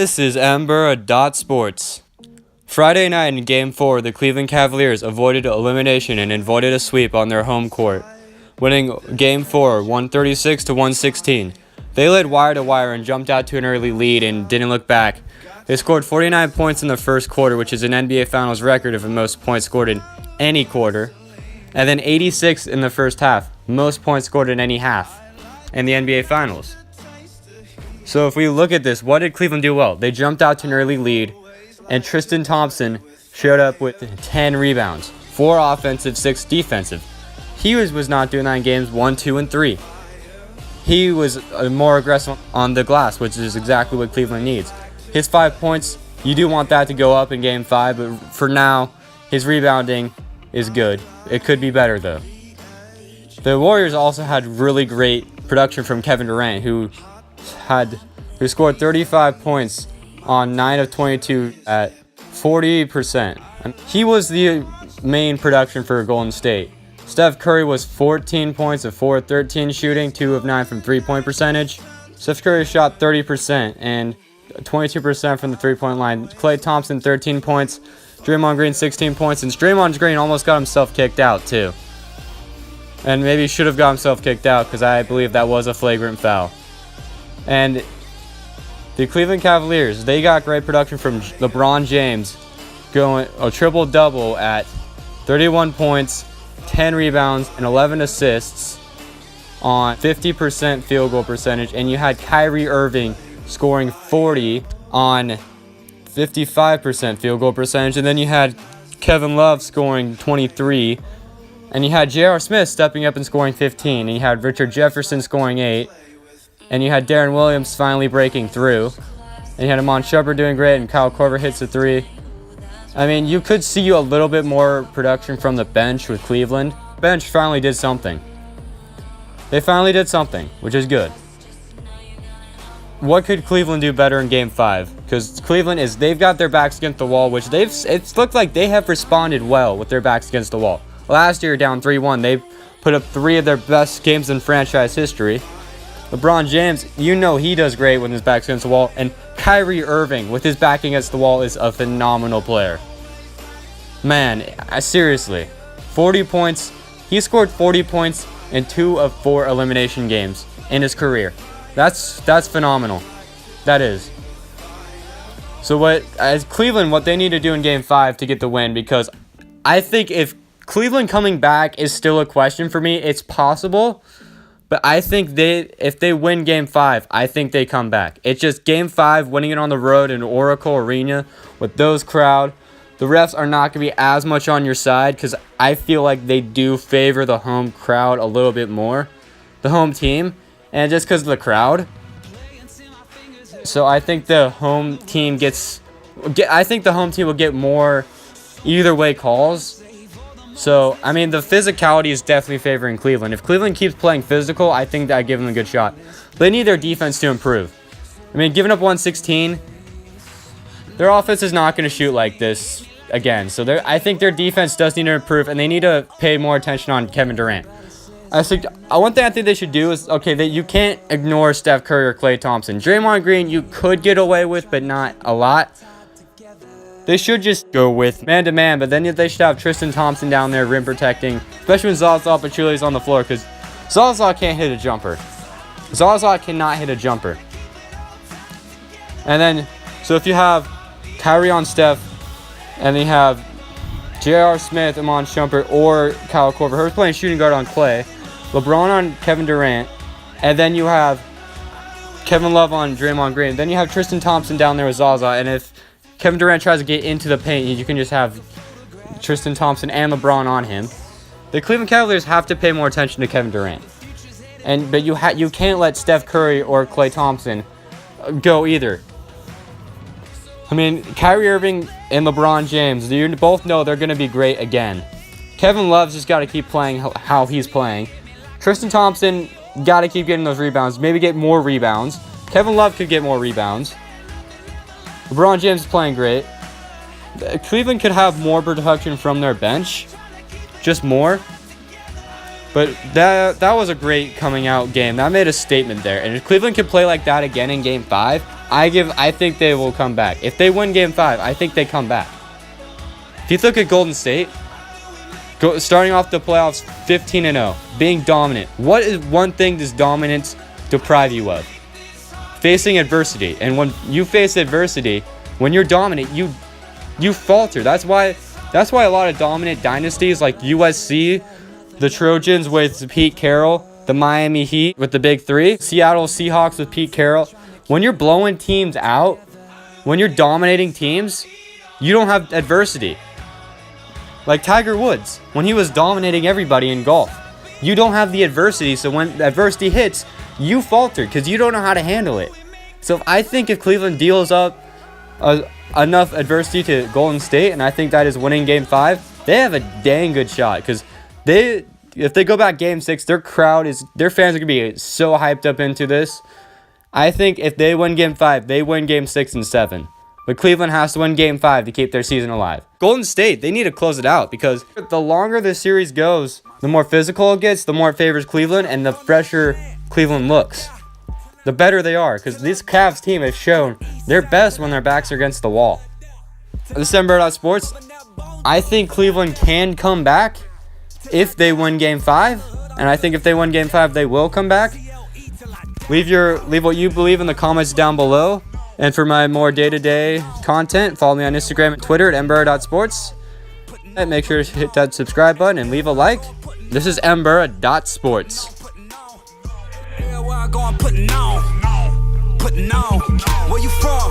This is Mburra.sports. Friday night in Game 4, the Cleveland Cavaliers avoided elimination and avoided a sweep on their home court, winning Game 4 136 to 116. They led wire to wire and jumped out to an early lead and didn't look back. They scored 49 points in the first quarter, which is an NBA Finals record of the most points scored in any quarter, and then 86 in the first half, most points scored in any half in the NBA Finals. So if we look at this, what did Cleveland do well? They jumped out to an early lead, and Tristan Thompson showed up with 10 rebounds, 4 offensive, 6 defensive. He was not doing that in games 1, 2, and 3. He was more aggressive on the glass, which is exactly what Cleveland needs. His 5 points, you do want that to go up in Game 5, but for now, his rebounding is good. It could be better, though. The Warriors also had really great production from Kevin Durant, who scored 35 points on 9 of 22 at 40%. He was the main production for Golden State. Steph Curry was 14 points of 4 of 13 shooting, 2 of 9 from three-point percentage. Steph Curry shot 30% and 22% from the three-point line. Klay Thompson 13 points, Draymond Green 16 points, and Draymond Green almost got himself kicked out too. And maybe should have got himself kicked out because I believe that was a flagrant foul. And the Cleveland Cavaliers, they got great production from LeBron James, going a triple-double at 31 points, 10 rebounds, and 11 assists on 50% field goal percentage. And you had Kyrie Irving scoring 40 on 55% field goal percentage. And then you had Kevin Love scoring 23. And you had J.R. Smith stepping up and scoring 15. And you had Richard Jefferson scoring 8. And you had Darren Williams finally breaking through. And you had Iman Shumpert doing great, and Kyle Korver hits a 3. I mean, you could see a little bit more production from the bench with Cleveland. Bench finally did something. They finally did something, which is good. What could Cleveland do better in Game 5? Because Cleveland they've got their backs against the wall, which it's looked like they have responded well with their backs against the wall. Last year, down 3-1, they put up 3 of their best games in franchise history. LeBron James, you know he does great when his back's against the wall. And Kyrie Irving, with his back against the wall, is a phenomenal player. Man, seriously. 40 points. He scored 40 points in 2 of 4 elimination games in his career. That's phenomenal. That is. So as Cleveland, what they need to do in Game 5 to get the win, because I think if Cleveland coming back is still a question for me, it's possible. But I think if they win Game 5, I think they come back. It's just Game 5, winning it on the road in Oracle Arena with those crowd. The refs are not going to be as much on your side because I feel like they do favor the home crowd a little bit more, the home team, and just because of the crowd. So I think the home team will get more either way calls. So, I mean, the physicality is definitely favoring Cleveland. If Cleveland keeps playing physical, I think that I give them a good shot. They need their defense to improve. I mean, giving up 116, their offense is not going to shoot like this again. So, I think their defense does need to improve, and they need to pay more attention on Kevin Durant. One thing I think they should do is, that you can't ignore Steph Curry or Klay Thompson. Draymond Green, you could get away with, but not a lot. They should just go with man-to-man, but then they should have Tristan Thompson down there rim protecting, especially when Zaza Pachulia is on the floor, because Zaza can't hit a jumper. Zaza cannot hit a jumper. And then, so if you have Kyrie on Steph, and then you have J.R. Smith, Iman Shumpert, or Kyle Korver, who's playing shooting guard on Klay, LeBron on Kevin Durant, and then you have Kevin Love on Draymond Green. Then you have Tristan Thompson down there with Zaza, and if Kevin Durant tries to get into the paint, you can just have Tristan Thompson and LeBron on him. The Cleveland Cavaliers have to pay more attention to Kevin Durant. But you can't let Steph Curry or Klay Thompson go either. I mean, Kyrie Irving and LeBron James, you both know they're going to be great again. Kevin Love's just got to keep playing how he's playing. Tristan Thompson got to keep getting those rebounds, maybe get more rebounds. Kevin Love could get more rebounds. LeBron James is playing great. Cleveland could have more production from their bench. Just more. But that was a great coming out game. That made a statement there. And if Cleveland could play like that again in Game 5, I think they will come back. If they win Game 5, I think they come back. If you look at Golden State, starting off the playoffs 15-0, being dominant. What is one thing does dominance deprive you of? Facing adversity. And when you face adversity, when you're dominant, you falter. That's why a lot of dominant dynasties like USC, the Trojans with Pete Carroll, the Miami Heat with the Big Three, Seattle Seahawks with Pete Carroll. When you're blowing teams out, when you're dominating teams, you don't have adversity. Like Tiger Woods, when he was dominating everybody in golf. You don't have the adversity, so when adversity hits, you falter because you don't know how to handle it. So I think if Cleveland deals up enough adversity to Golden State, and I think that is winning Game 5, they have a dang good shot because if they go back Game 6, their fans are going to be so hyped up into this. I think if they win Game 5, they win Game 6 and 7. But Cleveland has to win Game 5 to keep their season alive. Golden State, they need to close it out because the longer this series goes, the more physical it gets, the more it favors Cleveland, and the fresher Cleveland looks. The better they are, because this Cavs team has shown their best when their backs are against the wall. This is Mburra.sports. I think Cleveland can come back if they win Game 5, and I think if they win Game 5, they will come back. Leave what you believe in the comments down below. And for my more day-to-day content, follow me on Instagram and Twitter at Mburra.sports. And make sure to hit that subscribe button and leave a like. This is Mburra.sports. Where you from?